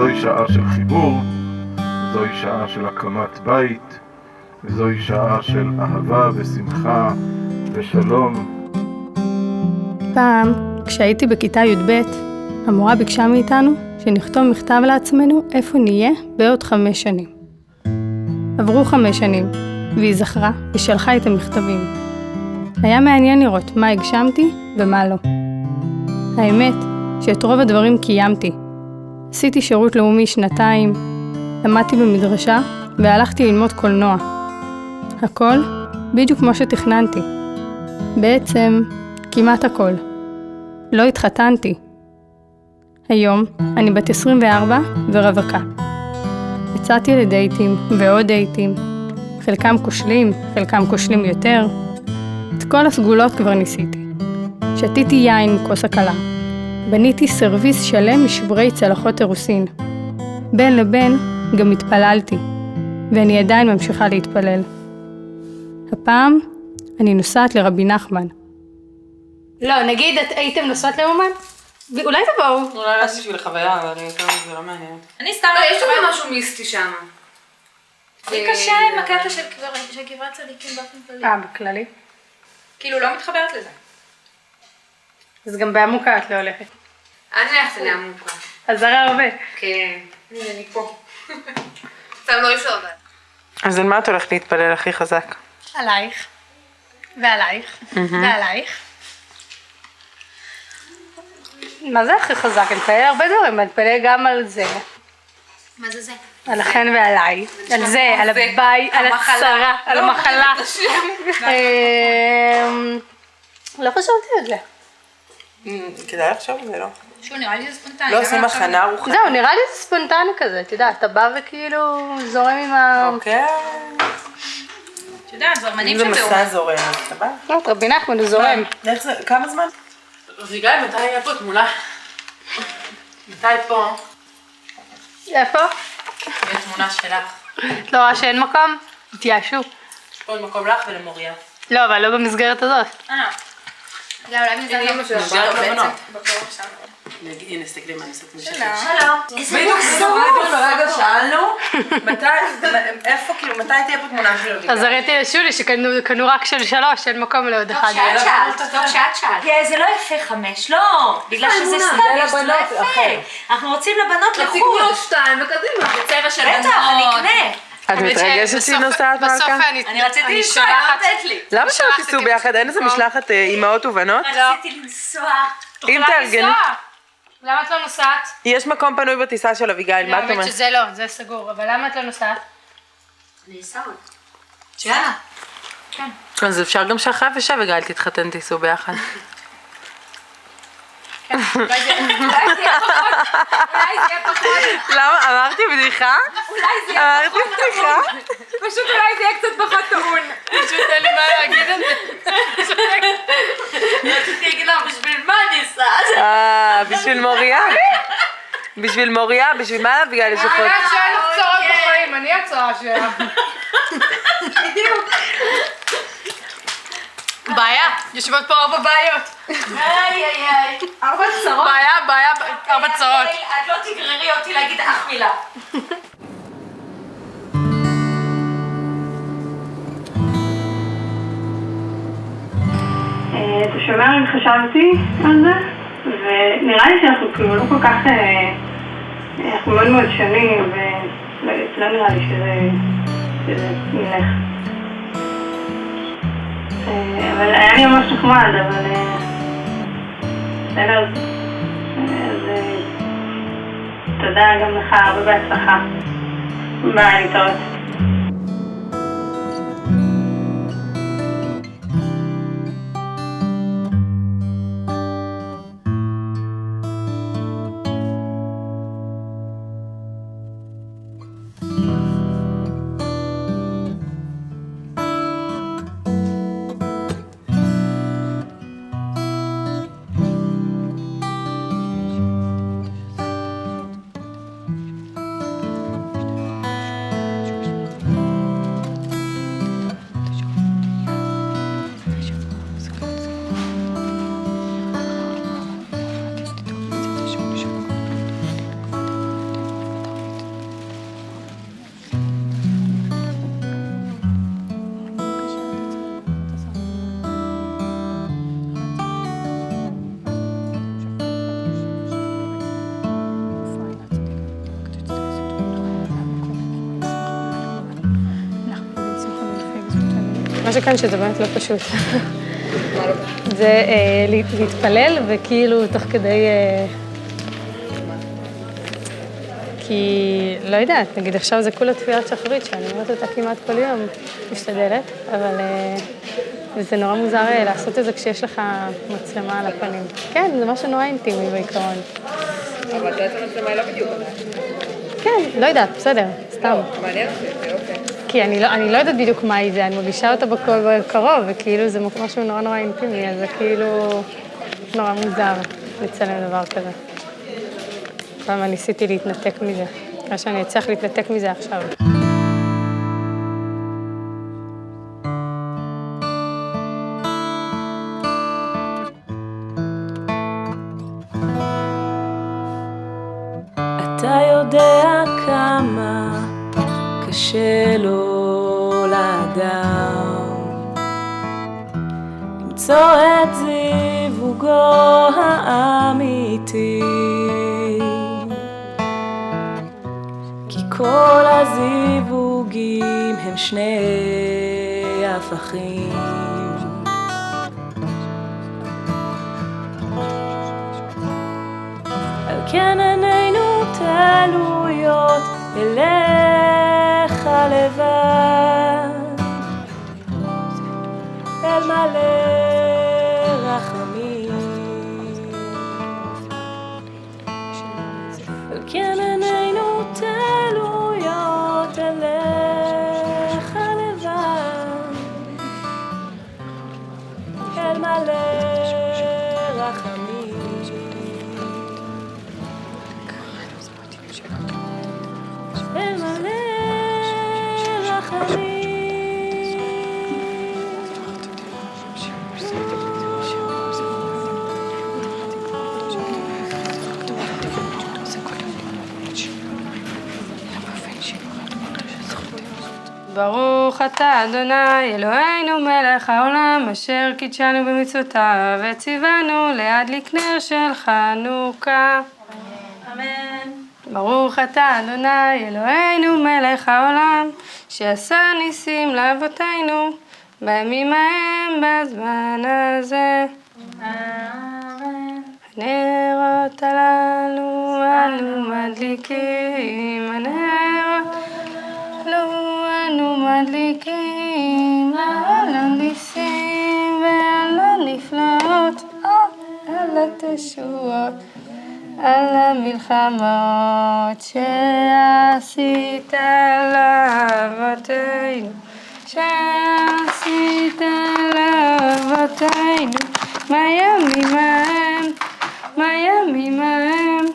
זוהי שעה של חיבור, זוהי שעה של הקמת בית, זוהי שעה של אהבה ושמחה ושלום. פעם, כשהייתי בכיתה י"ב, המורה ביקשה מאיתנו שנכתוב מכתב לעצמנו איפה נהיה בעוד 5 שנים. עברו 5 שנים, והיא זכרה ושלחה את המכתבים. היה מעניין לראות מה הגשמתי ומה לא. האמת שאת רוב הדברים קיימתי. עשיתי שירות לאומי 2 למדתי במדרשה והלכתי ללמוד קולנוע. הכל בדיוק כמו שתכננתי. בעצם כמעט הכל. לא התחתנתי. היום אני בת 24 ורווקה. יצאתי לדייטים ועוד דייטים. חלקם כושלים, חלקם כושלים יותר. את כל הסגולות כבר ניסיתי. שתיתי יין עם כוס הקלה. בניתי סרוויס שלם משברי צלחות אירוסין. בין לבין גם התפללתי. ואני עדיין ממשיכה להתפלל. הפעם אני נוסעת לרבי נחמן. לא, נגיד, הייתם נוסעת לאומן? אולי תבואו. אולי לעשות בשביל חוויה, אבל זה לא מעניין. אני סתם יש שם משהו מיסטי שם. לי קשה עם הקטע של קברת צדיקים באופן כללי. בכללי. כאילו לא מתחברת לזה. אז גם בעמוקה את לא הולכת. אני הולכת לעמוקה. אז זה הרבה. כן. הנה, אני פה. סתם לא אפשר לדעת. אז על מה את הולכת להתפלל הכי חזק? עלייך. ועלייך. ועלייך. מה זה הכי חזק? אני מתפלל הרבה דברים, אני מתפלל גם על זה. מה זה זה? על החן ועליי. על זה, על הבית, על הצרה, על המחלה. לא חשבתי על זה. כדאי לחשוב על זה, לא? שוב, נראה לי זה ספונטני. לא עושים הכנה רוחנית. זהו, נראה לי זה ספונטני כזה, אתה יודע, אתה בא וכאילו זורם עם ה... אוקיי. את יודעת, זרמנים אם זה של מסע זורם, אז אתה בא? לא, רבי נחמן הוא זורם. כמה זמן? רגע, מתי היה פה תמונה? מתי פה? איפה? יש תמונה שלך. את לא רואה שאין מקום? התייאשו. יש פה מקום לך ולמוריה. לא, אבל לא במסגרת הזאת. זה אולי מזה הנה לא אמא שלך. משהו. בבנות. הנה, תסתכלי מה אני עושה משקש. שלום. בדיוק ברגע שאלנו, איפה, כאילו, מתי תהיה פה תמונה שלו? אז הראיתי לשולי שקנו רק של 3, אין מקום לעוד אחד. טוב שאת שאלת. זה לא יפה 5, לא, בגלל שזה סטייל, זה לא יפה. אנחנו רוצים לבנות לחוד. תקנו עוד 2 וקדימה. בצבע של בנות. בטח, אני אקנה. את מתרגשת שהיא נוסעת מלכה? אני רציתי לנסוע, לא נתת לי. למה שלא תיסעו ביחד? אין איזה משלחת אימהות ובנות? רציתי לנסוע. אם תארגני. למה את לא נוסעת? יש מקום פנוי בטיסה של אביגיל, מה את האמת אומרת? שזה לא, זה סגור, אבל למה את לא נוסעת? אני אסע עוד. יאללה. אז אפשר גם שאחרי ושאביגיל תתחתן תיסעו ביחד. אולי זה יהיה פחות. למה? אמרתי בדיחה? אולי זה יהיה אמרתי בדיחה? פשוט אולי זה יהיה קצת פחות טעון. פשוט אין לי מה להגיד על זה. רציתי להגיד לה, בשביל מה אני אסע? בשביל מוריה? בשביל מוריה? בשביל מה אביגיל יש יכולת? שאין לך צרות בחיים, אני הצרה שלך. בעיה, יושבות פה 4 בעיות. איי. 4 צרות. בעיה, 4 צרות. את לא תגררי אותי להגיד אף מילה. אתה שומע אם חשבתי על זה, ונראה לי שאנחנו כאילו לא כל כך, אנחנו מאוד מאוד שונים, ולא נראה לי שזה ילך. אבל היה לי ממש נחמד, אבל בסדר, אז תודה גם לך, הרבה בהצלחה. ביי, להתראות. מה שכאן שזה באמת לא פשוט. זה להתפלל וכאילו תוך כדי... כי לא יודעת, נגיד עכשיו זה כולה תפילת שחרית שאני אומרת אותה כמעט כל יום, משתדלת, אבל זה נורא מוזר לעשות את זה כשיש לך מצלמה על הפנים. כן, זה משהו נורא אינטימי בעיקרון. אבל בעצם המצלמה היא לא בדיוק. כן, לא יודעת, בסדר, סתם. מעניין אותי, אוקיי. כי אני לא יודעת בדיוק מה היא זה, אני מרגישה אותה בקרוב, וכאילו זה משהו נורא נורא אינטימי, אז זה כאילו נורא מוזר לצלם דבר כזה. פעם ניסיתי להתנתק מזה, ככה שאני אצליח להתנתק מזה עכשיו. אתה יודע כמה קשה לו לאדם למצוא את זיווגו האמיתי, כי כל הזיווגים הם שני הפכים. על כן עינינו תלויות אליך לבד, אל מלא רחמים. על כן עינינו תלויות אליך לבד, אל מלא רחמים. אל מלא רחמים. ברוך אתה אדוני אלוהינו מלך העולם אשר קידשנו במצוותיו וציוונו להדליק נר של חנוכה. אמן. ברוך אתה אדוני אלוהינו מלך העולם שעשה ניסים לאבותינו בימים ההם בזמן הזה. הנרות הללו אנו מדליקים, הנרות הללו אנו מדליקים, על הניסים ועל הנפלאות, על התשועות, על המלחמות שעשית לאבותינו, שעשית לאבותינו, בימים ההם, בימים ההם,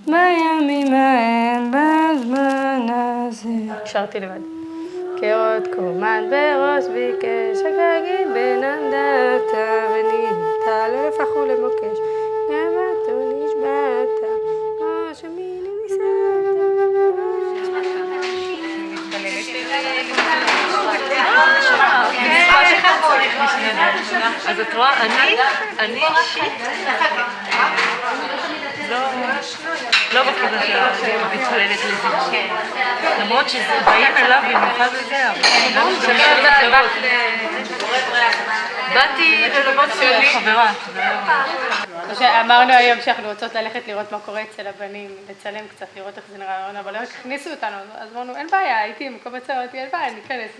בימים ההם, בזמן הזה. שרתי לבד. כאות קומן בראש ביקש, הגגי בן עמדתה וניתה לא לפחו למוקש, נאמתו נשבעתה, ראש המילים ניסתה. אז את רואה, אני אישית לא בכזה שאני מתפללת לזה. למרות שבאים אליו במיוחד לזה, אבל באתי ללמוד שלי חברה. אמרנו היום שאנחנו רוצות ללכת לראות מה קורה אצל הבנים, לצלם קצת, לראות איך זה נראה, אבל לא הכניסו אותנו, אז אמרנו, אין בעיה, הייתי מקובץ אותי, אין בעיה, ניכנס,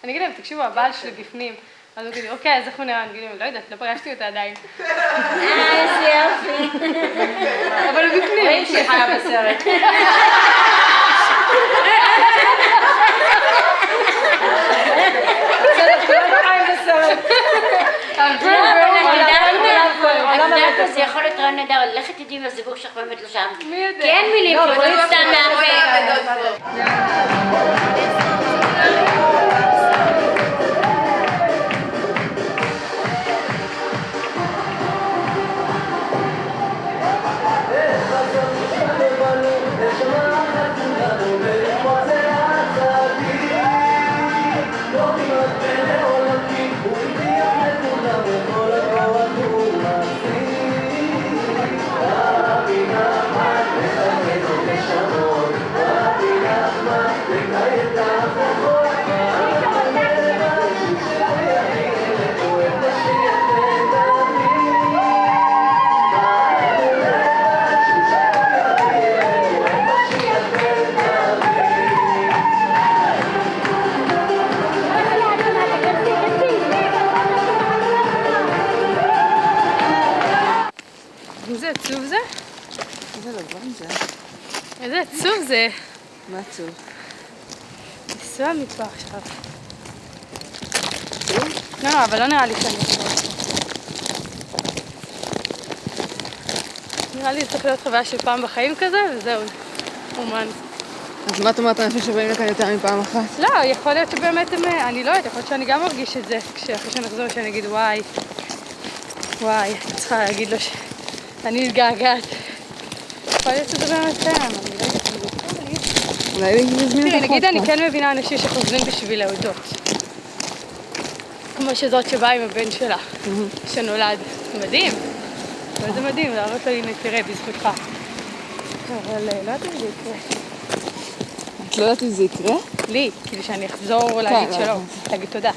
אני אגיד להם, תקשיבו, הבעל שלי בפנים, אז הואגיד, אוקיי, אז איך הוא נראה? אני אגיד להם, לא יודעת, לא פגשתי אותה עדיין. איזה יופי. אבל הוא בפנים. רואים שחיה בסרט. בסדר, כולם חיים בסרט. זה יכול להיות רעיון נהדר, לכי תדעי אם הזיווג שלך באמת לא שם. מי יודע? כי אין מילים, כי הוא סתם עצוב זה. מה עצוב? ניסוע מפה עכשיו. לא, אבל לא נראה לי שאני אסור. נראה לי צריך להיות חוויה של פעם בחיים כזה, וזהו, אומן. אז מה את אומרת, אני חושב שבאים לכאן יותר מפעם אחת? לא, יכול להיות שבאמת אני לא יודעת, יכול להיות שאני גם מרגיש את זה, אחרי שנחזור שאני אגיד וואי, אני צריכה להגיד לו שאני מתגעגעת. יכול להיות שזה באמת קיים, אני לא יודעת, אולי נזמין את תראי, נגיד אני כן מבינה אנשים שחוזרים בשביל להודות. כמו שזאת שבאה עם הבן שלה, שנולד. מדהים. וזה מדהים, להראות לו, הנה, תראה, בזכותך. אבל לא יודעת אם זה יקרה. את לא יודעת אם זה יקרה? לי, כאילו שאני אחזור להגיד שלום, להגיד תודה.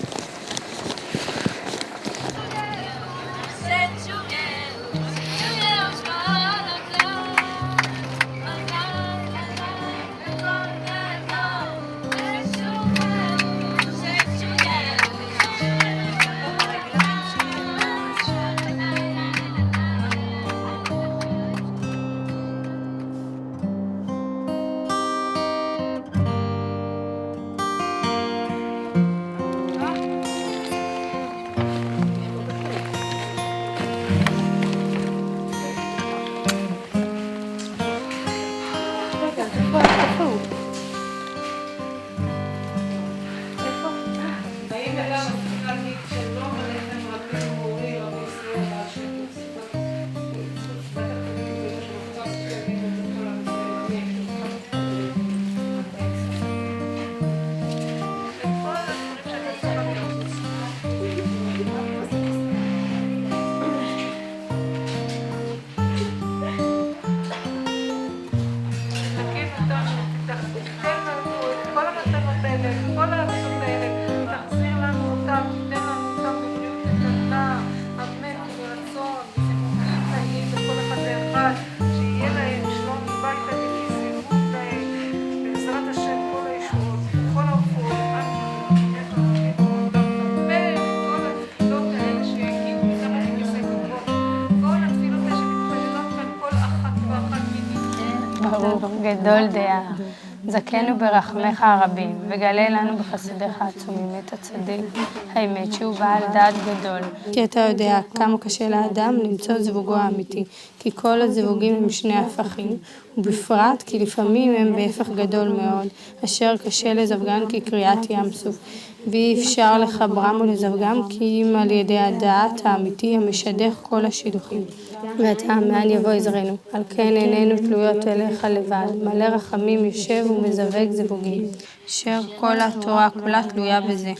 גדול דעה, זכנו ברחמך הרבים, וגלה לנו בחסדיך העצומים את הצדיק, האמת שהוא בעל דעת גדול. כי אתה יודע כמה קשה לאדם למצוא זיווגו האמיתי, כי כל הזיווגים הם שני הפכים, ובפרט כי לפעמים הם בהפך גדול מאוד, אשר קשה לזווגן כקריאת ים סוף, ואי אפשר לחברם ולזווגם כי אם על ידי הדעת האמיתי המשדך כל השידוכים. ואתה מאן יבוא עזרנו, על כן איננו תלויות אליך לבד, מלא רחמים יושב ומזווג זיווגים, אשר כל התורה כולה תלויה בזה,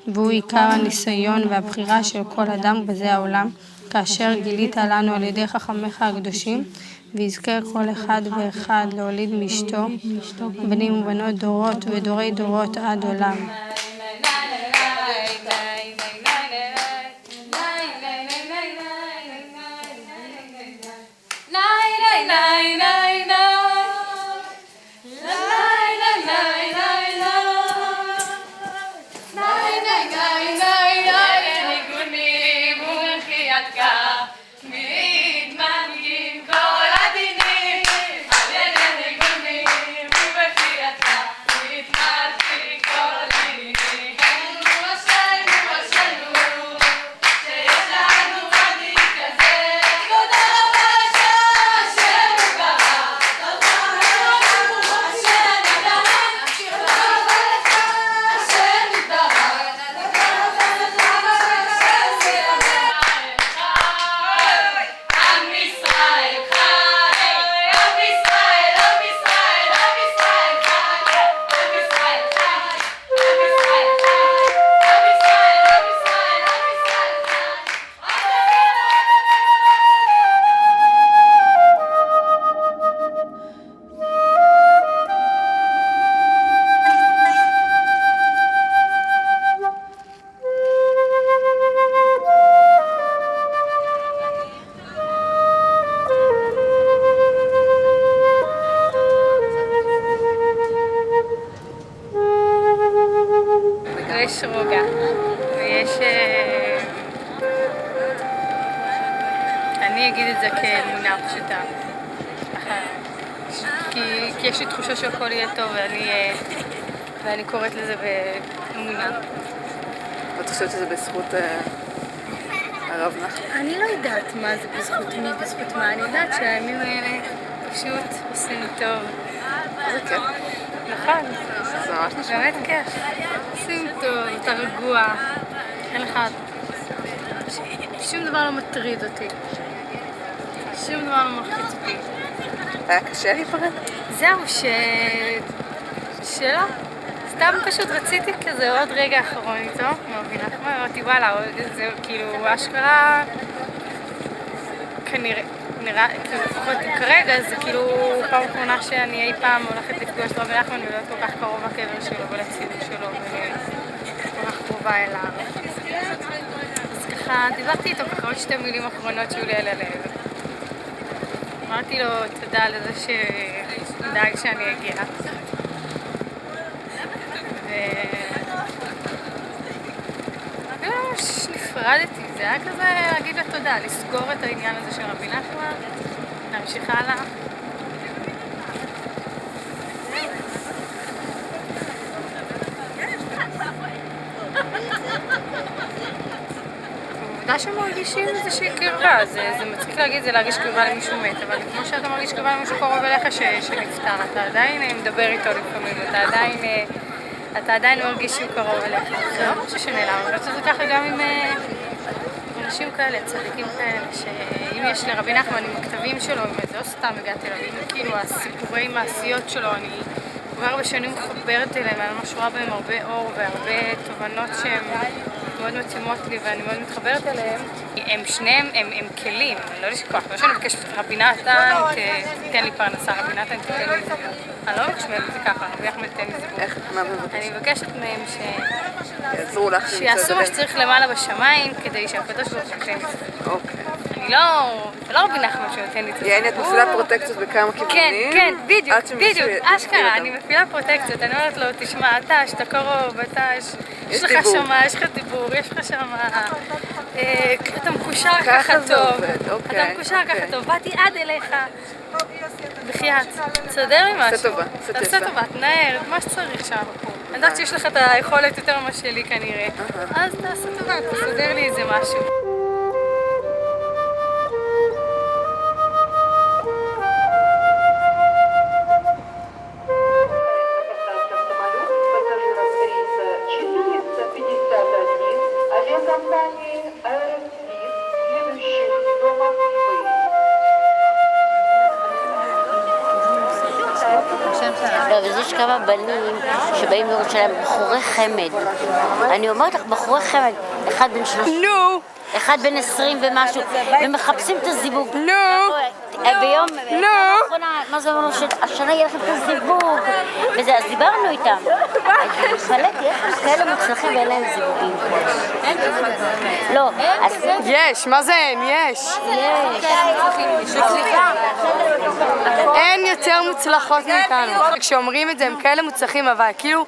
והוא עיקר הניסיון והבחירה של כל אדם בזה העולם, כאשר גילית לנו על ידי חכמיך הקדושים, ויזכה כל אחד ואחד להוליד מאשתו, בנים ובנות דורות ודורי דורות עד עולם. יש רוגע, ויש... אני אגיד את זה כאמונה פשוטה. כי יש לי תחושה שהכל יהיה טוב, ואני קוראת לזה באמונה. ואת חושבת שזה בזכות הרב נחמן? אני לא יודעת מה זה בזכות מי, בזכות מה. אני יודעת שהימים האלה פשוט עושים טוב. זה כיף. נכון. זה ממש נשמע. באמת כיף. עושים טוב, אתה רגוע. אין לך... שום דבר לא מטריד אותי. שום דבר לא מלחיץ אותי. היה קשה להיפרד? זהו, שלא. סתם פשוט רציתי כזה עוד רגע אחרון איתו, מאבי נחמן, אמרתי וואלה, זה כאילו אשכרה, כנראה, לפחות כרגע זה כאילו פעם אחרונה שאני אי פעם הולכת לפגוש את רבי נחמן ולהיות כל כך קרוב לקבר שלו ולציבור שלו וכל כך קרובה אליו. אז ככה דיברתי איתו ככה עוד 2 מילים אחרונות שהיו לי על הלב. אמרתי לו תודה לזה שדאג שאני אגיע. ממש נפרדתי, זה היה כזה להגיד לה תודה, לסגור את העניין הזה של רבי נחמן, להמשיך הלאה. העובדה שמרגישים איזושהי קרבה, זה מצחיק להגיד, זה להרגיש קרבה למישהו מת, אבל כמו שאתה מרגיש קרבה למישהו קרוב אליך שנפטר, אתה עדיין מדבר איתו לפעמים, אתה עדיין מרגיש שהוא קרוב אליך. זה לא משהו שנעלם, אני חושבת שזה ככה גם עם אנשים כאלה, צדיקים כאלה, שאם יש לרבי נחמן עם הכתבים שלו, זה לא סתם הגעתי אליו, כאילו הסיפורי מעשיות שלו, אני כבר הרבה שנים מחוברת אליהם, אני ממש רואה בהם הרבה אור והרבה תובנות שהן מאוד מתאימות לי ואני מאוד מתחברת אליהם. הם שניהם, הם כלים, לא לשכוח, לא שאני מבקשת רבי נתן, תן לי פרנסה, רבי נתן תתן לי זיבור. אני לא מבקשת מהם זה ככה, רבי אחמד תן לי זיבור. איך? מה מבקשת? אני מבקשת מהם יעזרו לך שיעשו מה שצריך למעלה בשמיים כדי שהקדוש ברוך הוא ייתן לי זיבור. אוקיי. אני לא רבי נחמן שנותן לי את זה. יעני, את מפעילה פרוטקציות בכמה כיוונים. כן, בדיוק, אשכרה, אני מפעילה פרוטקציות, אני אומרת לו, תשמע, אתה, שאתה קרוב, אתה, יש לך שמה, יש לך דיבור, יש לך שמה, אתה מקושר ככה טוב, אתה מקושר ככה טוב, באתי עד אליך, בחייאת, תסדר לי משהו, תעשה טובה, תנער, מה שצריך שם. אני יודעת שיש לך את היכולת יותר ממה שלי כנראה, אז תעשה טובה, תסדר לי איזה משהו. אז יש כמה בנים שבאים לירושלים, בחורי חמד. אני אומרת לך, בחורי חמד, אחד בן 30, אחד בן 20 ומשהו, ומחפשים את הזיווג. ביום האחרונה, מה זה אומר שהשנה יהיה לכם את הזיווג? וזה, אז דיברנו איתם. אז התפלאתי, איך הם כאלה מוצלחים ואין להם זיווגים? לא, אז... יש, מה זה אין? יש. אין יותר מוצלחות מאיתנו. כשאומרים את זה הם כאלה מוצלחים, אבל כאילו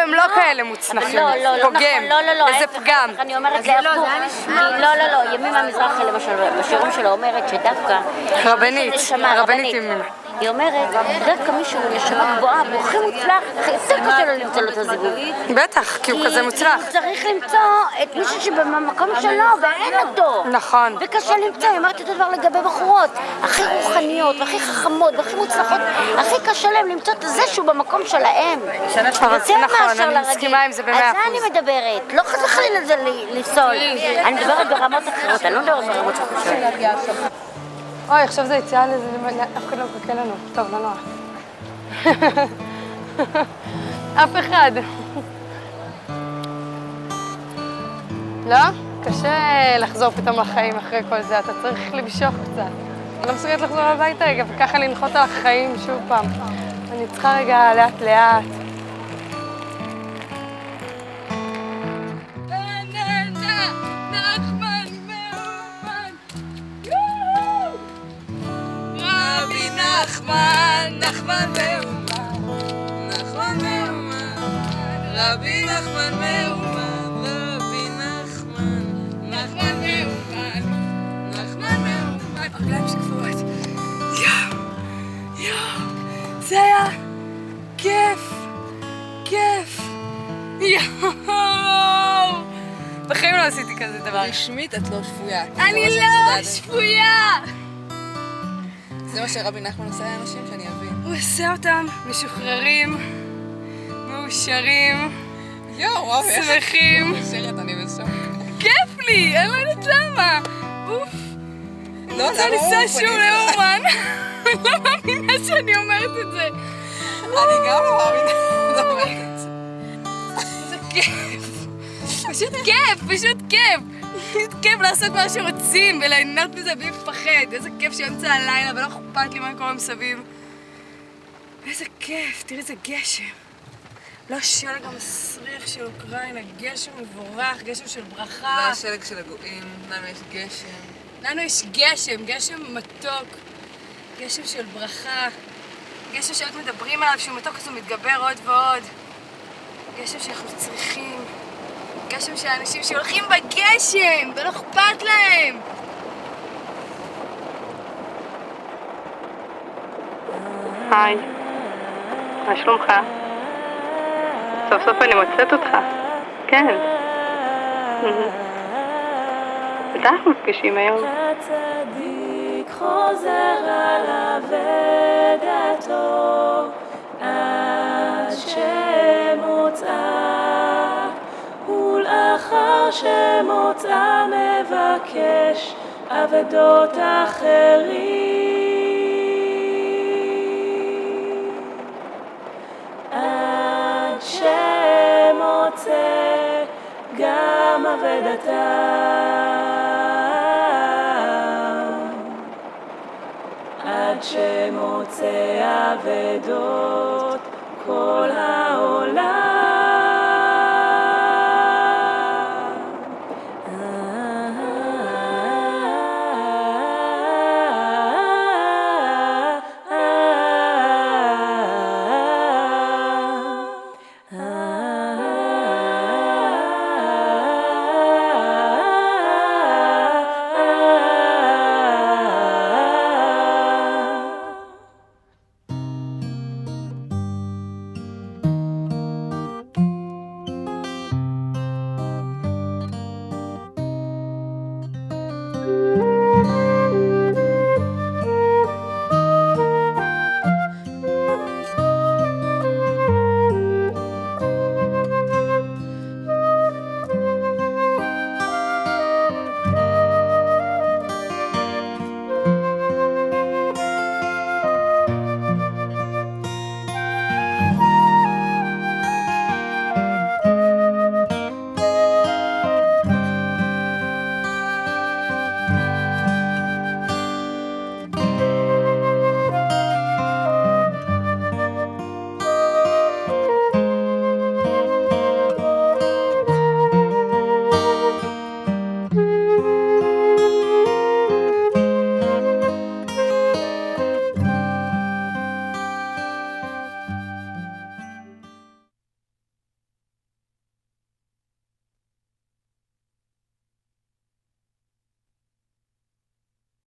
הם לא כאלה מוצלחים. פוגם. איזה פגם. אני אומרת זה הפוך. לא, ימים המזרחי למשל, בשירים שלו אומרת שדווקא... רבנית ימים. היא אומרת, דווקא מישהו נשמה גבוהה, והוא הכי מוצלח, יותר קשה לו למצוא לו את הזיווג. בטח, כי הוא כזה מוצלח. הוא צריך למצוא את מישהו שבמקום שלו, ואין אותו. נכון. וקשה למצוא, היא אומרת את הדבר לגבי בחורות, הכי רוחניות, והכי חכמות, והכי מוצלחות, הכי קשה להם למצוא את זה שהוא במקום שלהם. אבל זה נכון, אני מסכימה עם זה ב100%. על זה אני מדברת, לא חס וחלילה זה לפסול. אני מדברת ברמות אחרות, אני לא מדברת ברמות אחרות. אוי, עכשיו זה יציאה לזה, אף אחד לא מקקה לנו. טוב, לא נורא. אף אחד. לא? קשה לחזור פתאום לחיים אחרי כל זה, אתה צריך למשוך קצת. אני לא מסוגלת לחזור הביתה רגע, וככה לנחות על החיים שוב פעם. אני צריכה רגע לאט לאט. נחמן מאומן, רבי נחמן מאומן, נחמן מאומן. רגליים שקפואות. יואו. כיף! כיף! יואו! בחיים לא עשיתי כזה דבר. רשמית את לא שפויה. אני לא שפויה! זה מה שרבי נחמן עושה לאנשים שאני אבין. הוא עושה אותם משוחררים, מאושרים, וואו, שמחים. מאושרת, אני בשוק. כיף לי! אני לא יודעת למה! אוף! לא, אני רוצה לנסוע שוב לאומן. אני לא מאמינה שאני אומרת את זה. אני גם לא מאמינה. זאת אומרת. איזה כיף! פשוט כיף! פשוט כיף! פשוט כיף לעשות מה שרוצים וליהנות מזה בלי לפחד. איזה כיף שאמצע הלילה ולא אכפת לי מה קורה מסביב. איזה כיף! תראי איזה גשם. לא השלג המסריח של אוקראינה, גשם מבורך, גשם של ברכה. זה השלג של הגויים, לנו יש גשם. לנו יש גשם, גשם מתוק, גשם של ברכה, גשם שרק מדברים עליו שהוא מתוק אז הוא מתגבר עוד ועוד. גשם שאנחנו צריכים, גשם של אנשים שהולכים בגשם ולא אכפת להם. היי, מה שלומך? סוף סוף אני מוצאת אותך. כן. בטח מפגשים היום. הצדיק חוזר על אבדתו עד שמוצאה, ולאחר שמוצאה מבקש אבדות אחרים. עד שמוצא גם אבדתם, עד שמוצא אבדות כל